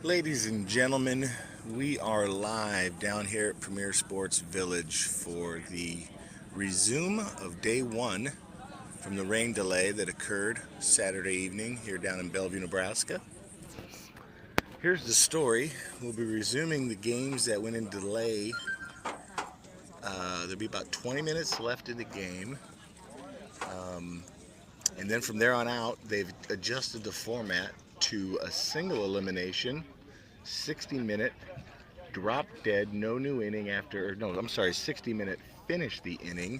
Ladies and gentlemen, we are live down here at Premier Sports Village for the resume of day one from the rain delay that occurred Saturday evening here down in Bellevue, Nebraska. Here's the story. We'll be resuming the games that went in delay. There'll be about 20 minutes left in the game. And then from there on out, they've adjusted the format to a single elimination, 60-minute drop dead, no new inning after, no, I'm sorry, 60-minute finish the inning,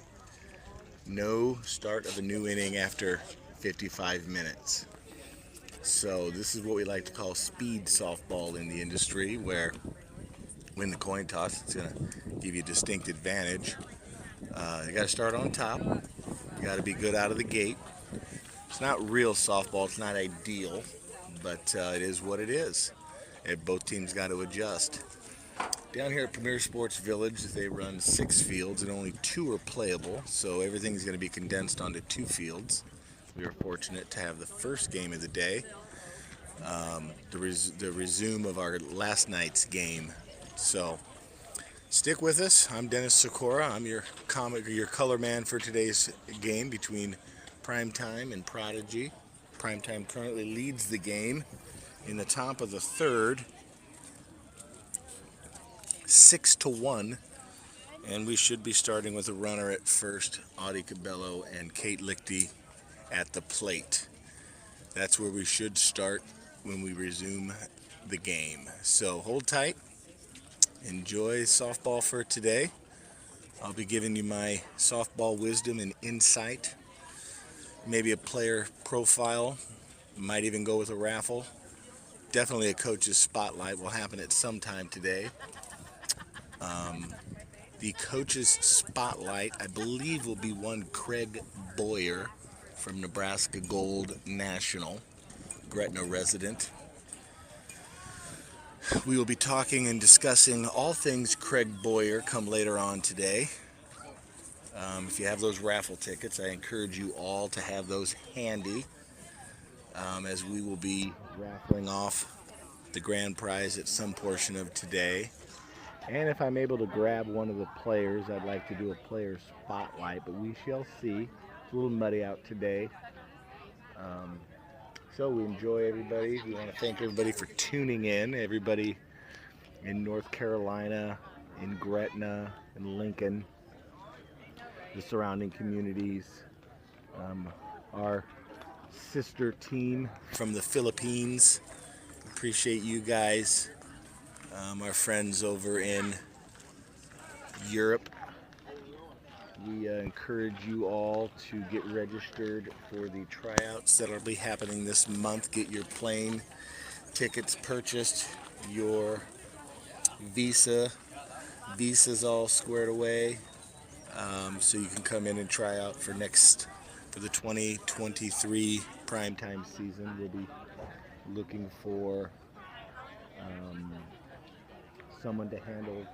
no start of a new inning after 55 minutes. So this is what we like to call speed softball in the industry, where win the coin toss, it's going to give you a distinct advantage. You got to start on top. You got to be good out of the gate. It's not real softball. It's not ideal, but it is what it is. And both teams got to adjust. Down here at Premier Sports Village, they run 6 fields and only 2 are playable, so everything's going to be condensed onto 2 fields. We are fortunate to have the first game of the day, the resume of our last night's game. So stick with us. I'm Dennis Sikora. I'm your color man for today's game between Primetime and Prodigy. Primetime currently leads the game in the top of the third, 6-1, and we should be starting with a runner at first, Audie Cabello and Kate Lichty at the plate. That's where we should start when we resume the game. So hold tight. Enjoy softball for today. I'll be giving you my softball wisdom and insight. Maybe a player profile. Might even go with a raffle. Definitely a coach's spotlight will happen at some time today. The coach's spotlight, I believe, will be one Craig Boyer from Nebraska Gold National, Gretna resident. We will be talking and discussing all things Craig Boyer come later on today. If you have those raffle tickets, I encourage you all to have those handy, as we will be raffling off the grand prize at some portion of today. And if I'm able to grab one of the players, I'd like to do a player spotlight, but we shall see. It's a little muddy out today. So we enjoy everybody. We want to thank everybody for tuning in. Everybody in North Carolina, in Gretna, in Lincoln, the surrounding communities. Our sister team from the Philippines. Appreciate you guys. Our friends over in Europe. We encourage you all to get registered for the tryouts that will be happening this month. Get your plane tickets purchased, your visas all squared away, so you can come in and try out for the 2023 primetime season. We'll be looking for someone to handle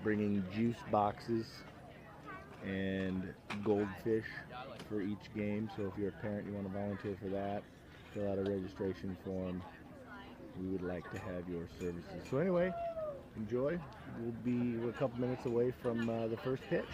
bringing juice boxes and goldfish for each game. So if you're a parent, you want to volunteer for that, fill out a registration form. We would like to have your services. So anyway, enjoy. We're a couple minutes away from the first pitch.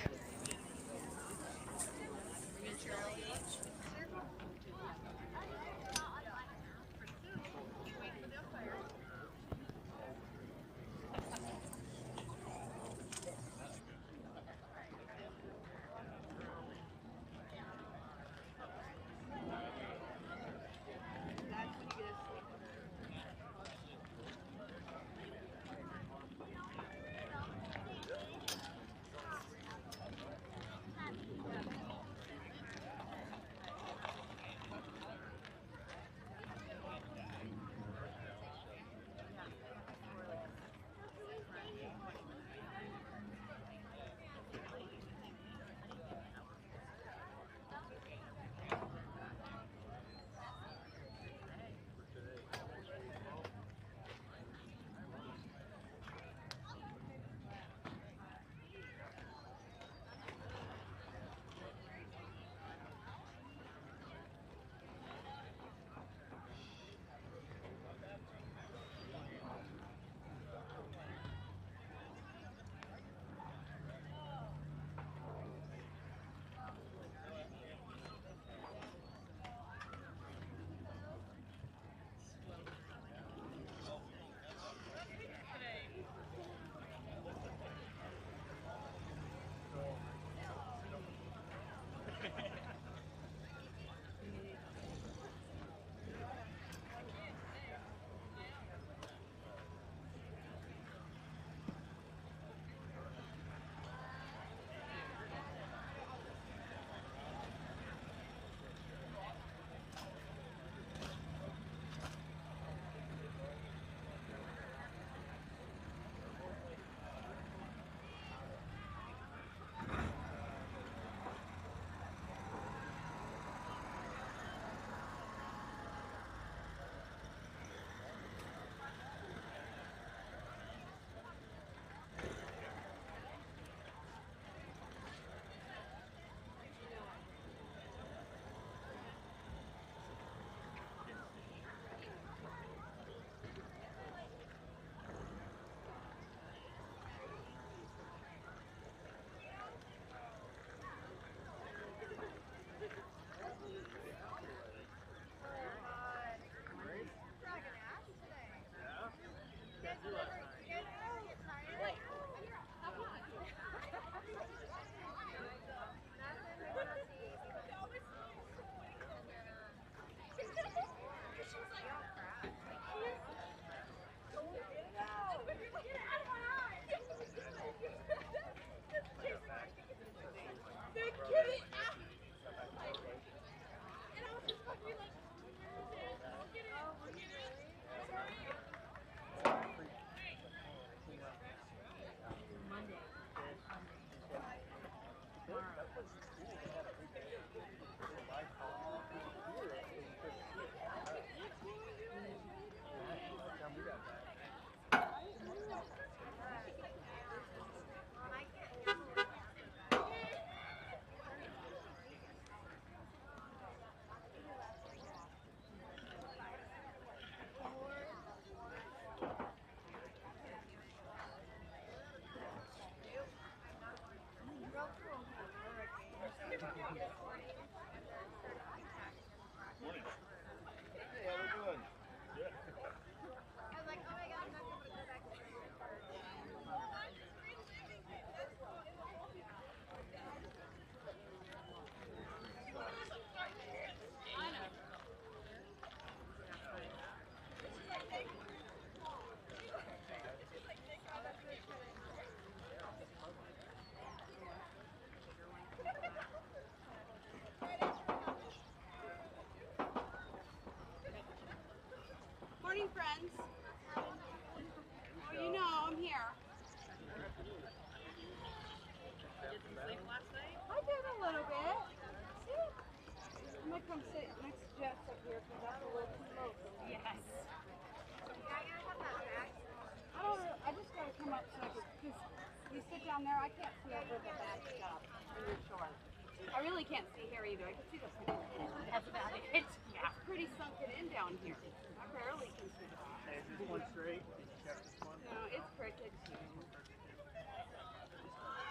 morning, friends. Oh, you know, I'm here. Did you sleep last night? I did a little bit. See? I'm going to come sit next to Jess up here because that's a little too low for me. Yes. I just got to come up so I can, because you sit down there, I can't see over the bad stuff when you're short. I really can't see here either. I can see the pool. That's about it. Yeah. It's pretty sunken in down here. I barely can see that. Is this one straight? No, it's crooked too.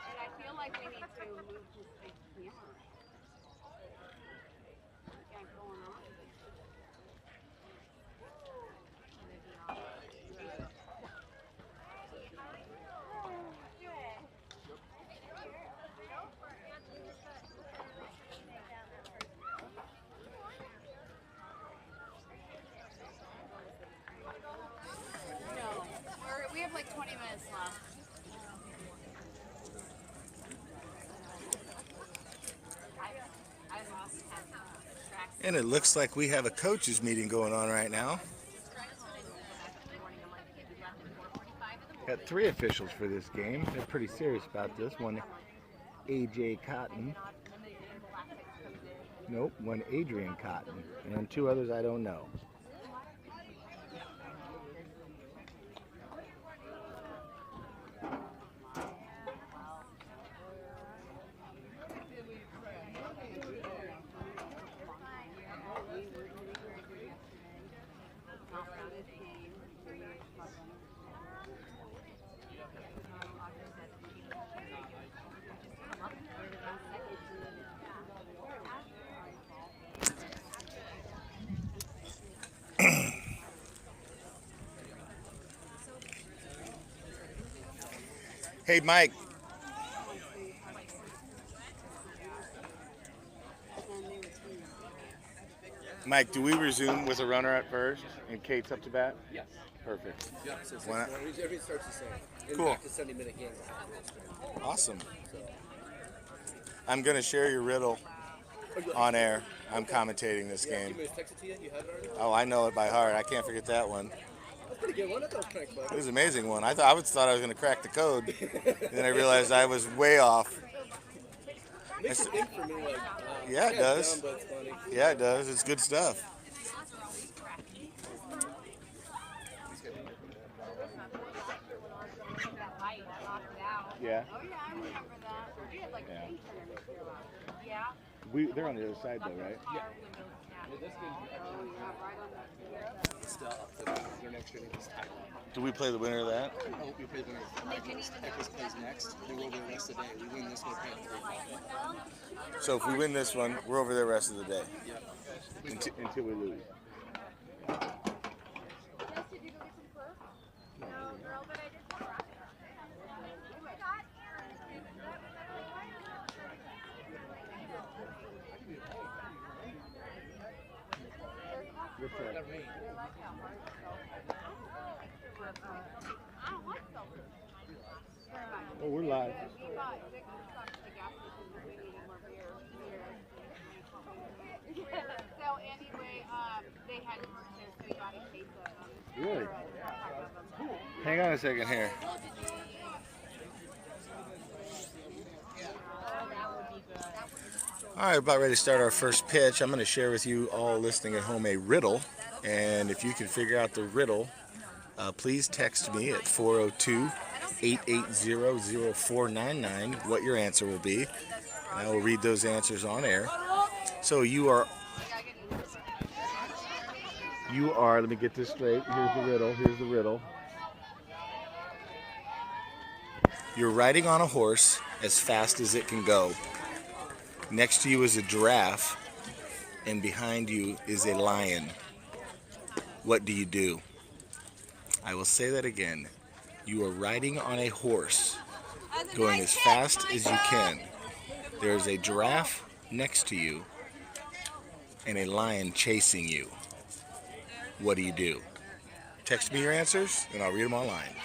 And I feel like we need to move this big camera. Yeah, going on. We have like 20 minutes left. And it looks like we have a coaches meeting going on right now. Got 3 officials for this game. They're pretty serious about this. One, AJ Cotton. Nope, one Adrian Cotton. And 2 others I don't know. Hey, Mike. Mike, do we resume with a runner at first and Kate's up to bat? Yes. Perfect. Yeah, so everything starts the same. Cool. Back to 70-minute games. Awesome. I'm going to share your riddle on air. I'm commentating this game. You text it to you? You have it already? Oh, I know it by heart. I can't forget that one. That's a pretty good one. I thought it was kind of clever. It was an amazing one. I thought I thought I was going to crack the code. Then I realized I was way off. Makes you think for me, like, Yeah, it does. dumb, but it's funny. Yeah, it does. It's good stuff. Yeah. Oh yeah, I remember that. We had like a pink tournament here last year. Yeah. They're on the other side though, right? Yeah. This game, it's still up to your next training is tight. Do we play the winner of that? I hope you play the winner. Echoes plays next. Then we'll go the rest of the day. We win this, we'll play 3. So if we win this one, we're over there the rest of the day. Yep. Until we lose. What's that? Oh, we're live. So anyway, they had worked there, so we got a case of them. Really? Hang on a second here. All right, about ready to start our first pitch. I'm going to share with you all listening at home a riddle. And if you can figure out the riddle, please text me at 402-880-0499 what your answer will be. And I will read those answers on air. So you are, let me get this straight. Here's the riddle. You're riding on a horse as fast as it can go. Next to you is a giraffe, and behind you is a lion. What do you do? I will say that again. You are riding on a horse, going as fast as you can. There is a giraffe next to you, and a lion chasing you. What do you do? Text me your answers, and I'll read them online.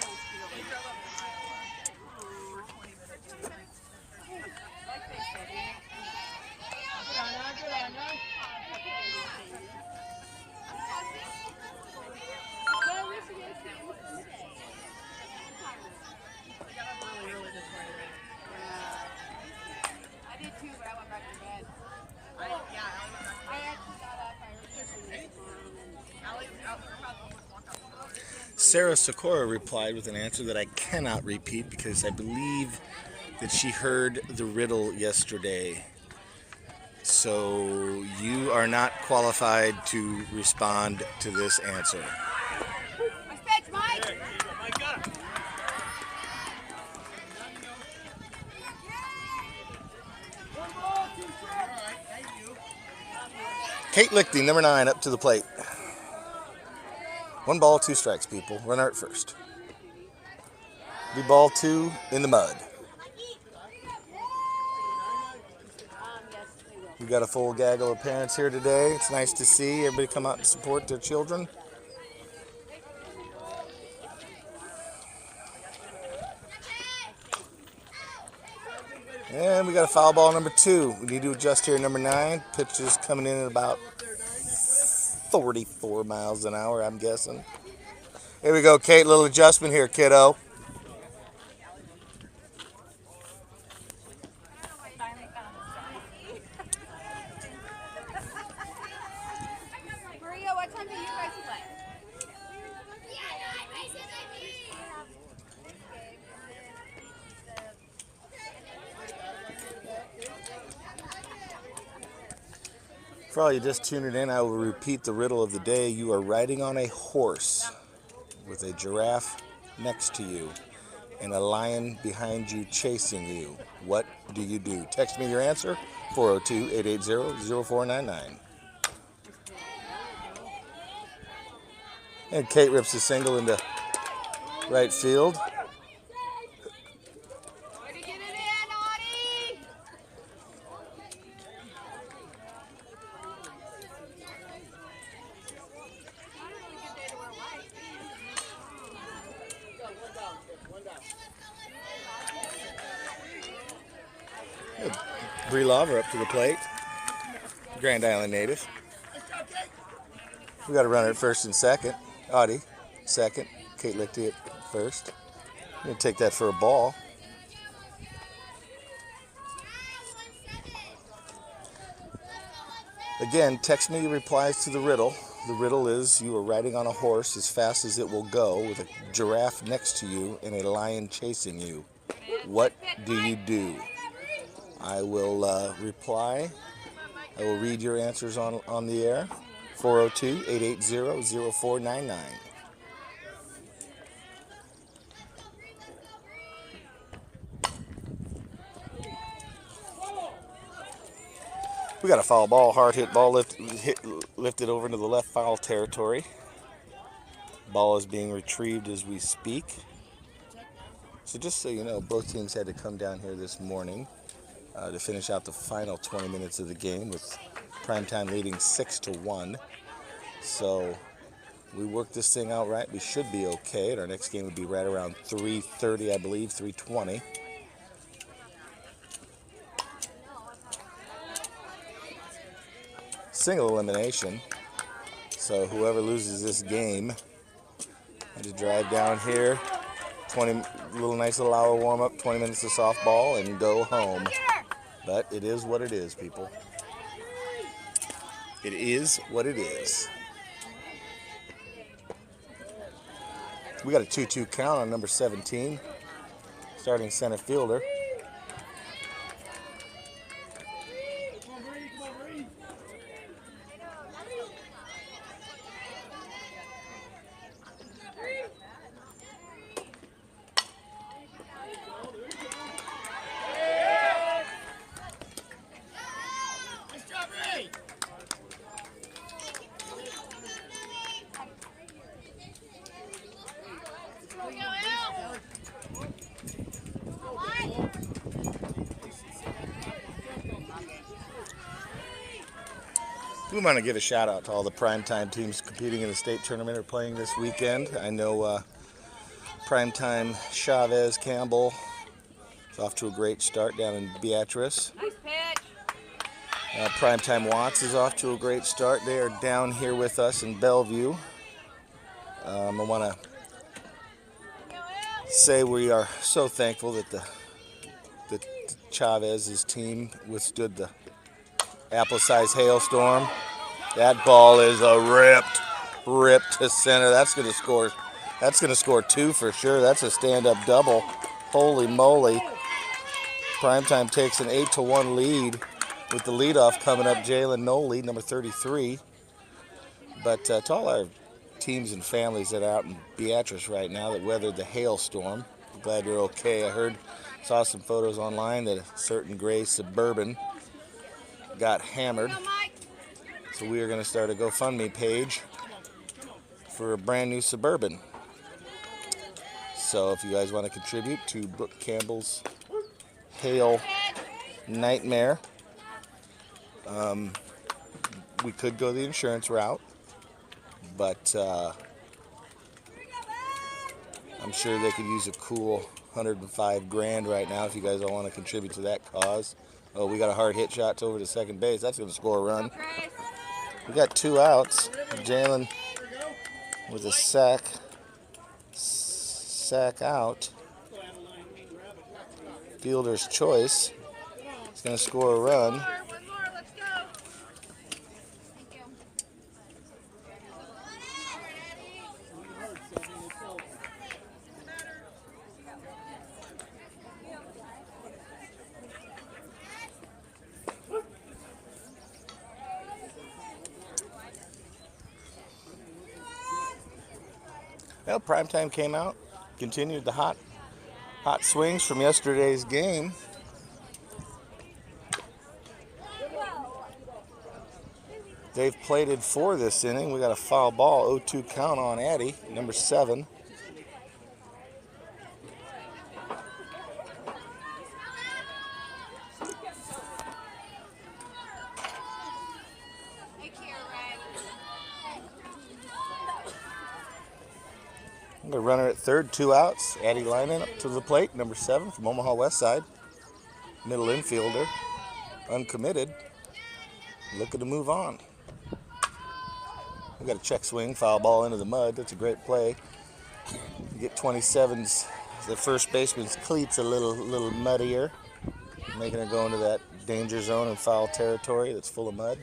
Sarah Socorro replied with an answer that I cannot repeat because I believe that she heard the riddle yesterday. So you are not qualified to respond to this answer. Nice pitch, Mike. Kate Lichty, number 9, up to the plate. 1 ball, 2 strikes, people. Runner at first. Be ball 2 in the mud. We got a full gaggle of parents here today. It's nice to see everybody come out and support their children. And we got a foul ball number 2. We need to adjust here, number 9. Pitch is coming in at about 44 miles an hour, I'm guessing. Here we go, Kate. Little adjustment here, kiddo. Maria, what time do you guys play? For all you just tuning in, I will repeat the riddle of the day. You are riding on a horse with a giraffe next to you and a lion behind you chasing you. What do you do? Text me your answer, 402-880-0499. And Kate rips a single into right field. Way to get it in, Audie! Bree Lover up to the plate. Grand Island native. We got a runner at first and second. Audie, second. Kate Lichty at first. I'm going to take that for a ball. Again, text me your replies to the riddle. The riddle is you are riding on a horse as fast as it will go with a giraffe next to you and a lion chasing you. What do you do? I will reply. I will read your answers on the air. 402-880-0499. We got a foul ball, hard hit ball lifted over into the left foul territory. Ball is being retrieved as we speak. So just so you know, both teams had to come down here this morning to finish out the final 20 minutes of the game with Primetime leading 6-1. So we worked this thing out right. We should be okay. And our next game would be right around 3:30, I believe, 3:20. Single elimination. So whoever loses this game had to drive down here, nice little hour warm up, 20 minutes of softball, and go home. But it is what it is, people. It is what it is. We got a 2-2 count on number 17, starting center fielder. We want to give a shout out to all the Primetime teams competing in the state tournament or playing this weekend. I know Primetime Chavez Campbell is off to a great start down in Beatrice. Nice pitch. Primetime Watts is off to a great start. They are down here with us in Bellevue. I want to say we are so thankful that the Chavez's team withstood the apple-sized hailstorm. That ball is a ripped to center. That's going to score That's going to score 2 for sure. That's a stand-up double. Holy moly. Primetime takes an 8-1 lead with the leadoff coming up, Jalen Noley, number 33. But to all our teams and families that are out in Beatrice right now that weathered the hailstorm, I'm glad you're okay. Saw some photos online that a certain gray Suburban got hammered. So we are going to start a GoFundMe page for a brand new Suburban. So if you guys want to contribute to Brooke Campbell's hail nightmare, we could go the insurance route, but I'm sure they could use a cool 105 grand right now if you guys all want to contribute to that cause. Oh, we got a hard hit shot over to second base. That's going to score a run. We got 2 outs. Jalen with a sack out. Fielder's choice. He's going to score a run. One more, let's go. Thank you. Well, Primetime came out, continued the hot swings from yesterday's game. They've plated 4 this inning. We got a foul ball, 0-2 count on Addie, number 7. I'm going to runner at third, 2 outs. Addie lining up to the plate, number 7 from Omaha West Side. Middle infielder, uncommitted, looking to move on. We got a check swing, foul ball into the mud. That's a great play. You get 27's, the first baseman's cleats a little muddier, making her go into that danger zone and foul territory that's full of mud.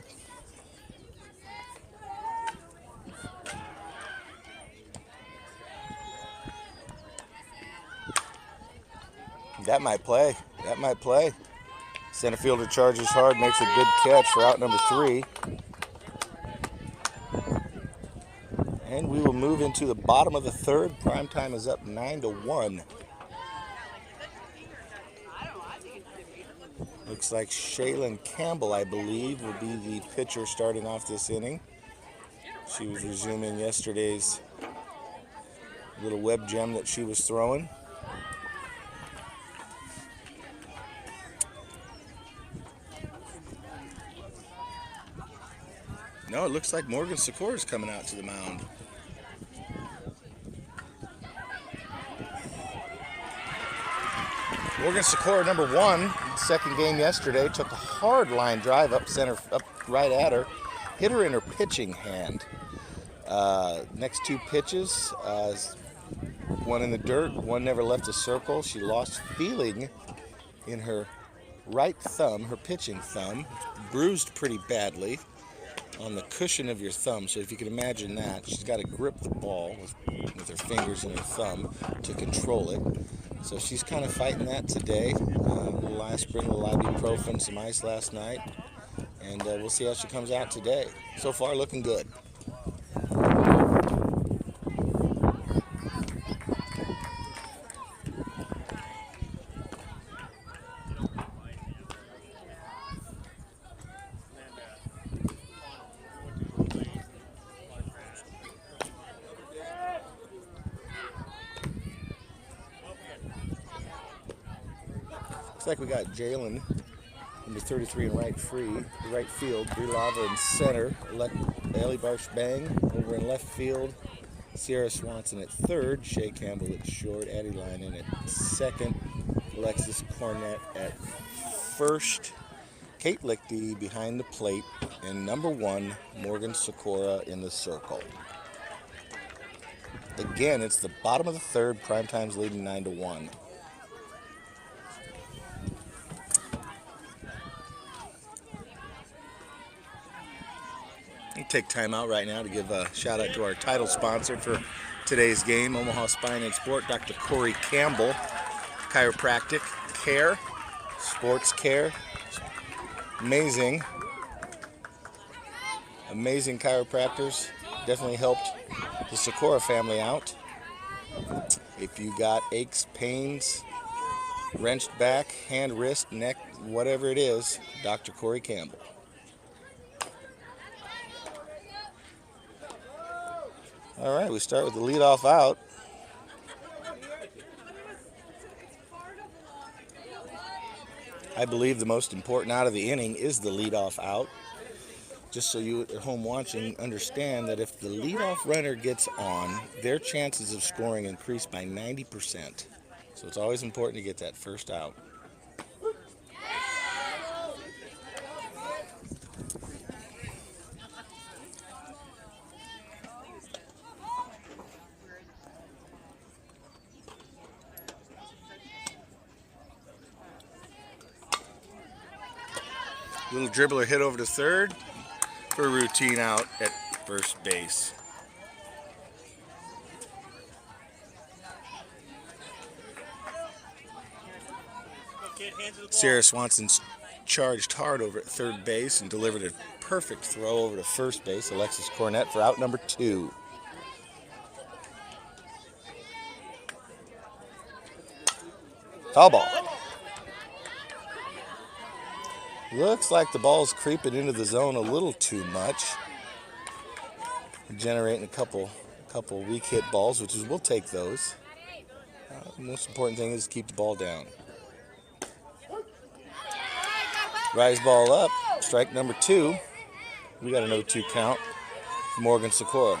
That might play. That might play. Center fielder charges hard, makes a good catch for out number 3. And we will move into the bottom of the third. Primetime is up 9-1. Looks like Shaylin Campbell, I believe, will be the pitcher starting off this inning. She was resuming yesterday's little web gem that she was throwing. No, it looks like Morgan Sikora is coming out to the mound. Morgan Sikora, number 1, second game yesterday, took a hard line drive up center, up right at her, hit her in her pitching hand. Next 2 pitches, one in the dirt, one never left the circle. She lost feeling in her right thumb, her pitching thumb, bruised pretty badly on the cushion of your thumb. So if you can imagine that, she's got to grip the ball with her fingers and her thumb to control it. So she's kind of fighting that today. A little aspirin, a little ibuprofen, some ice last night. And we'll see how she comes out today. So far, looking good. Looks like we got Jalen, number 33 in right field, Brelava in center, Ellie Barsh-Bang over in left field, Sierra Swanson at third, Shay Campbell at short, Addie Linen at second, Alexis Cornett at first, Kate Lichty behind the plate, and number 1, Morgan Sikora in the circle. Again, it's the bottom of the third, Primetime's leading 9-1. take time out right now to give a shout out to our title sponsor for today's game, Omaha Spine and Sport, Dr. Corey Campbell, Chiropractic Care, Sports Care. Amazing chiropractors. Definitely helped the Socorro family out. If you got aches, pains, wrenched back, hand, wrist, neck, whatever it is, Dr. Corey Campbell. All right, we start with the leadoff out. I believe the most important out of the inning is the leadoff out. Just so you at home watching understand that if the leadoff runner gets on, their chances of scoring increase by 90%. So it's always important to get that first out. Little dribbler hit over to third for a routine out at first base. Sarah Swanson charged hard over at third base and delivered a perfect throw over to first base. Alexis Cornett for out number 2. Foul ball. Looks like the ball's creeping into the zone a little too much. Generating a couple weak hit balls, which is we'll take those. The most important thing is to keep the ball down. Rise ball up, strike number 2. We got an 0-2 count for Morgan Socorro.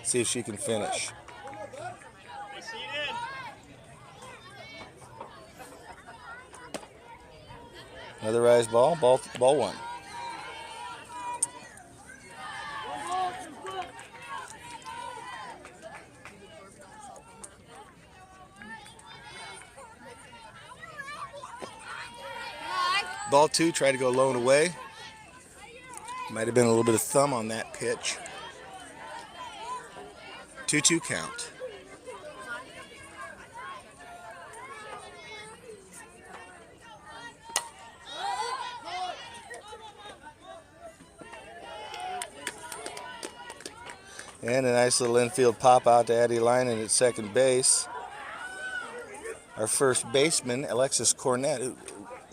See if she can finish. Another rise ball, ball 1. Ball 2, tried to go low and away. Might have been a little bit of thumb on that pitch. 2-2 count. And a nice little infield pop out to Addie Linen at second base. Our first baseman, Alexis Cornett,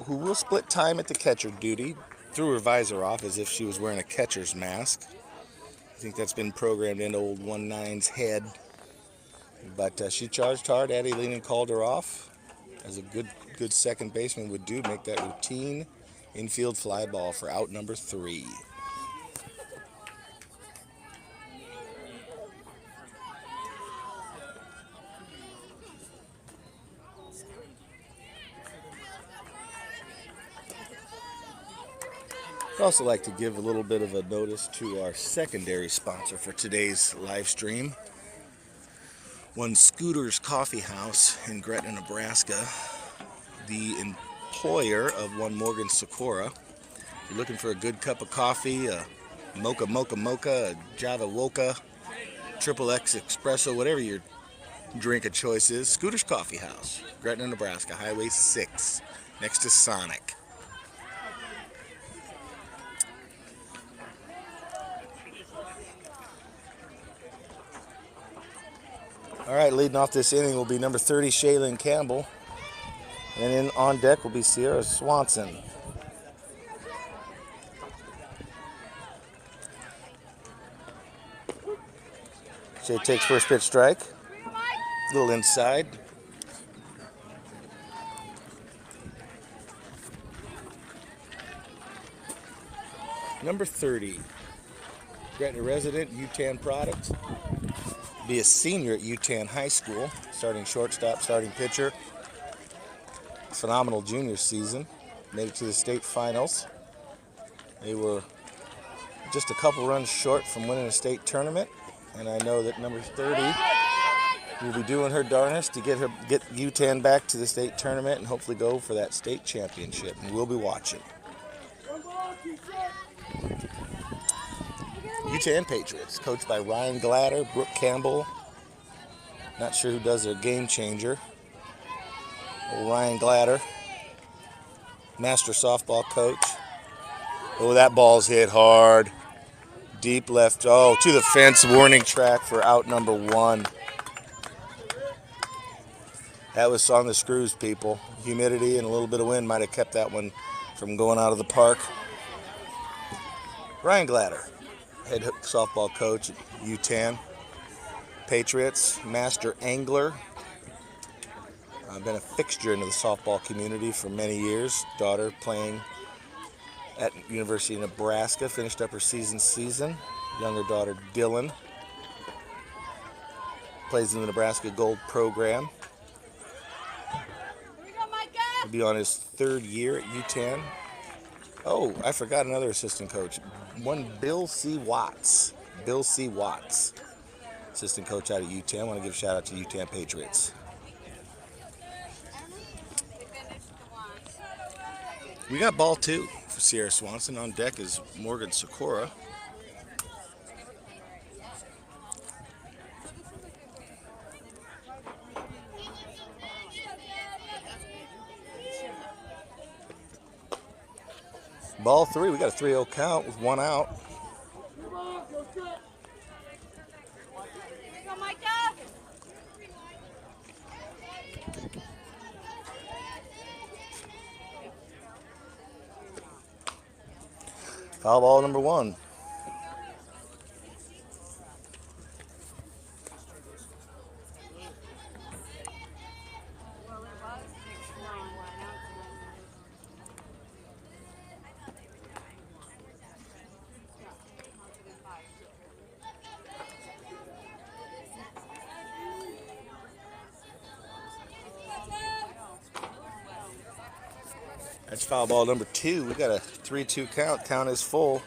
who will split time at the catcher duty, threw her visor off as if she was wearing a catcher's mask. I think that's been programmed into old 1-9's head. But she charged hard. Addie Linen called her off, as a good second baseman would do, make that routine infield fly ball for out number 3. I'd also like to give a little bit of a notice to our secondary sponsor for today's live stream. One Scooter's Coffee House in Gretna, Nebraska, the employer of one Morgan Socorro. If you're looking for a good cup of coffee, a mocha, a Java Woka, Triple X Espresso, whatever your drink of choice is, Scooter's Coffee House, Gretna, Nebraska, Highway 6, next to Sonic. All right, leading off this inning will be number 30, Shaylin Campbell. And in on deck will be Sierra Swanson. Shay takes first pitch strike. Little inside. Number 30, Gretna resident, UTAN product. Be a senior at UTAN High School, starting shortstop, starting pitcher. Phenomenal junior season. Made it to the state finals. They were just a couple runs short from winning a state tournament, and I know that number 30 will be doing her darnest to get UTAN back to the state tournament and hopefully go for that state championship. And we'll be watching. UTAN Patriots, coached by Ryan Glatter, Brooke Campbell. Not sure who does their game changer. Ryan Glatter, master softball coach. Oh, that ball's hit hard. Deep left. Oh, to the fence. Warning track for out number 1. That was on the screws, people. Humidity and a little bit of wind might have kept that one from going out of the park. Ryan Glatter, head softball coach at UTAN Patriots, master angler. Been a fixture into the softball community for many years. Daughter playing at University of Nebraska, finished up her season. Younger daughter, Dylan, plays in the Nebraska Gold program. He'll be on his 3rd year at UTAN. Oh, I forgot another assistant coach. One Bill C. Watts. Bill C. Watts, assistant coach out of UTAN. I want to give a shout out to UTAN Patriots. We got ball 2 for Sierra Swanson. On deck is Morgan Sikora. Ball 3, we got a 3-0 count with 1 out. Foul ball number 1. That's foul ball number 2. We got a 3-2 count. Count is full.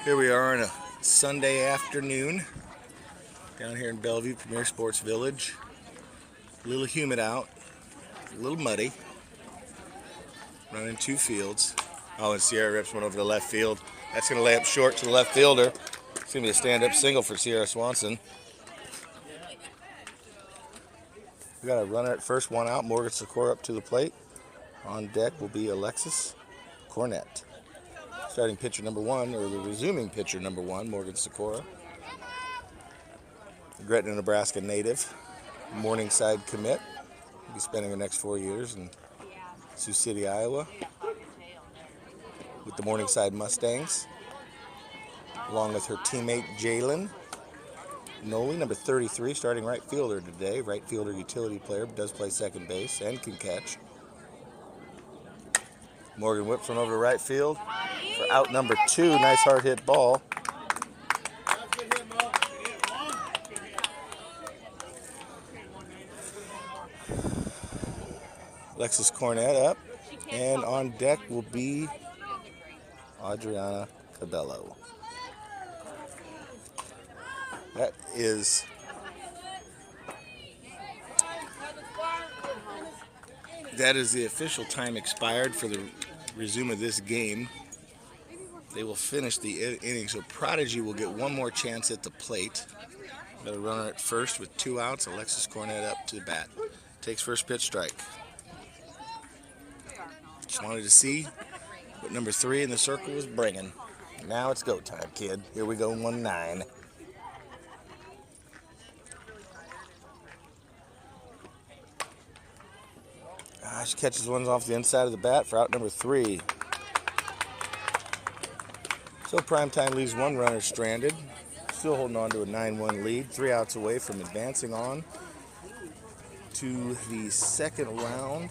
Here we are on a Sunday afternoon down here in Bellevue, Premier Sports Village. A little humid out, a little muddy. Running 2 fields. Oh, and Sierra rips one over the left field. That's going to lay up short to the left fielder. It's going to be a stand-up single for Sierra Swanson. We got a runner at first, 1 out. Morgan Sikora up to the plate. On deck will be Alexis Cornett. Starting pitcher number 1, or the resuming pitcher number 1, Morgan Sikora. Gretna, Nebraska native. Morningside commit. Will be spending the next 4 years in Sioux City, Iowa, with the Morningside Mustangs, along with her teammate Jalen Noli, number 33, starting right fielder today. Right fielder, utility player, but does play second base and can catch. Morgan whips one over to right field for out number 2. Nice hard hit ball. Alexis Cornett up, and on deck will be Adriana Cabello. That is the official time expired for the resume of this game. They will finish the inning, so Prodigy will get one more chance at the plate. Got a runner at first with 2 outs. Alexis Cornett up to the bat. Takes first pitch, strike. Just wanted to see what number 3 in the circle was bringing. Now it's go time, kid. Here we go, 1-9. She catches one off the inside of the bat for out number 3. So Primetime leaves 1 runner stranded. Still holding on to a 9-1 lead. 3 outs away from advancing on to the second round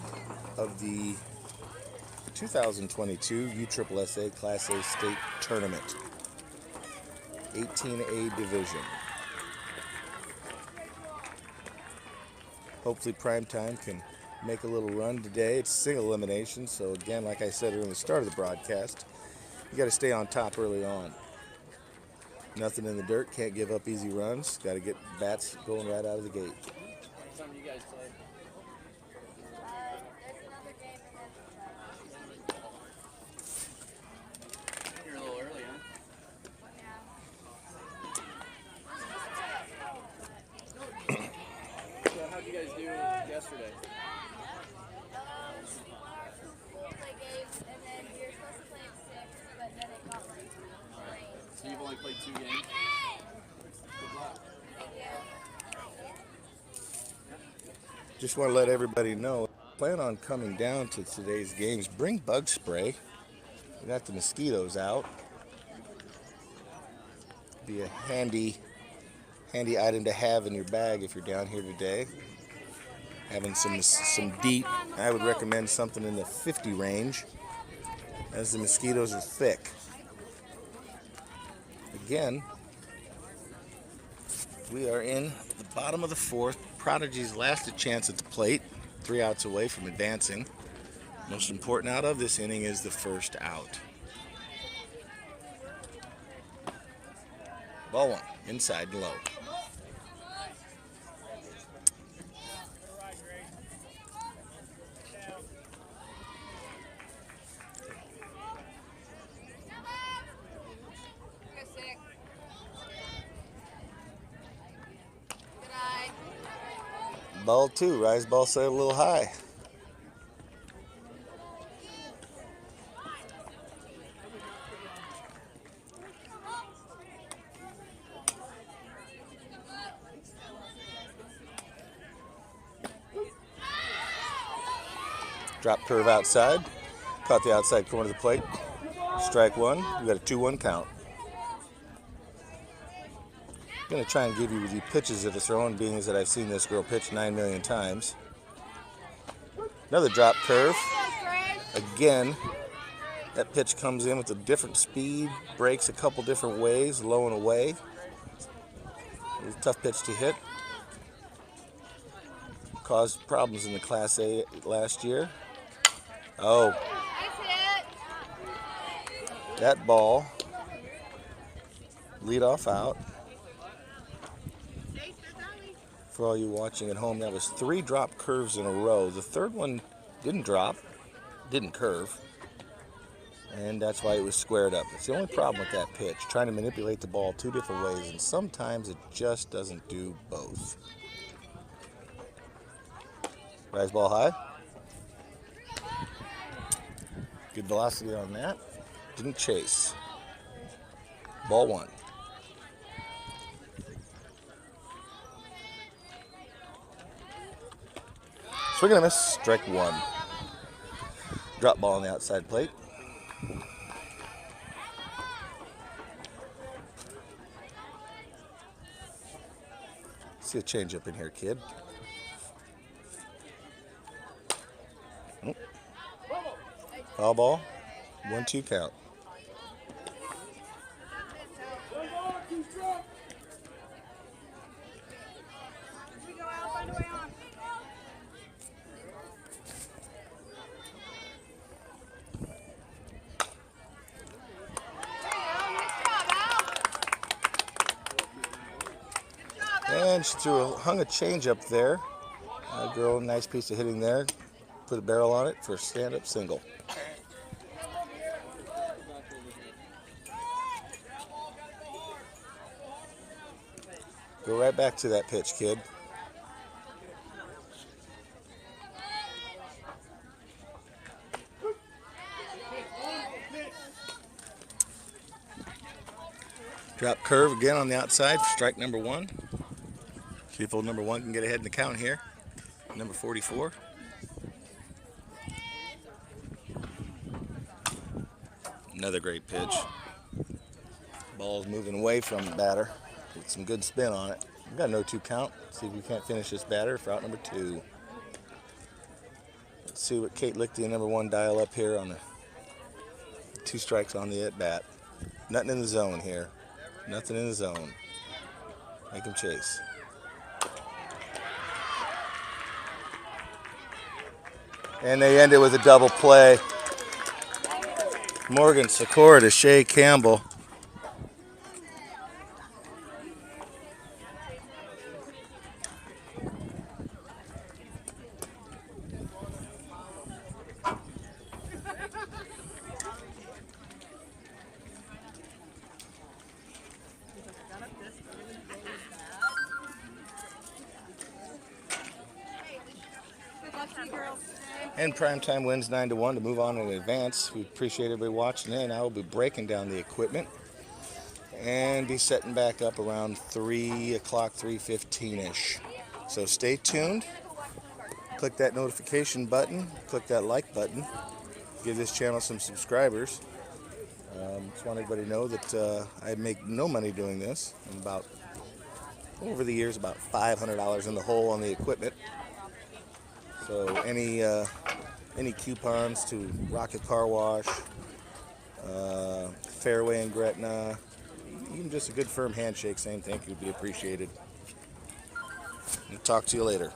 of the 2022 USSSA Class A State Tournament. 18A Division. Hopefully Primetime can make a little run today. It's single elimination, so again, like I said earlier at the start of the broadcast, you got to stay on top early on. Nothing in the dirt, can't give up easy runs. Got to get bats going right out of the gate. guys play? There's another game and then You're a little early, huh? So how'd you guys do yesterday? So you've only played 2 games? Good luck. Just want to let everybody know, plan on coming down to today's games. Bring bug spray. We got the mosquitoes out. Be a handy item to have in your bag if you're down here today. Having some DEET, I would recommend something in the 50 range, as the mosquitoes are thick. Again, we are in the bottom of the 4th. Prodigy's last chance at the plate, 3 outs away from advancing. Most important out of this inning is the first out. Ball 1, inside and low. Ball 2, rise ball set a little high. Drop curve outside. Caught the outside corner of the plate. Strike 1. We got a 2-1 count. I'm going to try and give you the pitches that are thrown, being as that I've seen this girl pitch 9 million times. Another drop curve. Again, that pitch comes in with a different speed, breaks a couple different ways, low and away. It was a tough pitch to hit. Caused problems in the Class A last year. Oh, that ball, lead off out. For all you watching at home, that was 3 drop curves in a row. The third one didn't drop, didn't curve, and that's why it was squared up. It's the only problem with that pitch, trying to manipulate the ball 2 different ways, and sometimes it just doesn't do both. Rise ball high. Good velocity on that. Didn't chase. Ball 1. Swing and a miss. Strike 1. Drop ball on the outside plate. See a changeup in here, kid. Foul ball. 1-2 count. And she hung a change up there. Girl, nice piece of hitting there. Put a barrel on it for a stand-up single. Go right back to that pitch, kid. Drop curve again on the outside for strike number 1. See if old number 1 can get ahead in the count here. Number 44. Another great pitch. Ball's moving away from the batter. Get some good spin on it. We've got no 2 count. See if we can't finish this batter for out number 2. Let's see what Kate Lichty and number 1 dial up here on the 2 strikes on the at bat. Nothing in the zone here. Nothing in the zone. Make him chase. And they end it with a double play. Morgan Sikora to Shea Campbell. And Primetime wins 9-1 to move on in advance. We appreciate everybody watching in. I will be breaking down the equipment and be setting back up around 3 o'clock, 3:15-ish. So stay tuned. Click that notification button. Click that like button. Give this channel some subscribers. Just want everybody to know that I make no money doing this. I'm about, over the years, about $500 in the hole on the equipment. So any coupons to Rocket Car Wash, Fairway and Gretna, even just a good firm handshake saying thank you would be appreciated. I'll talk to you later.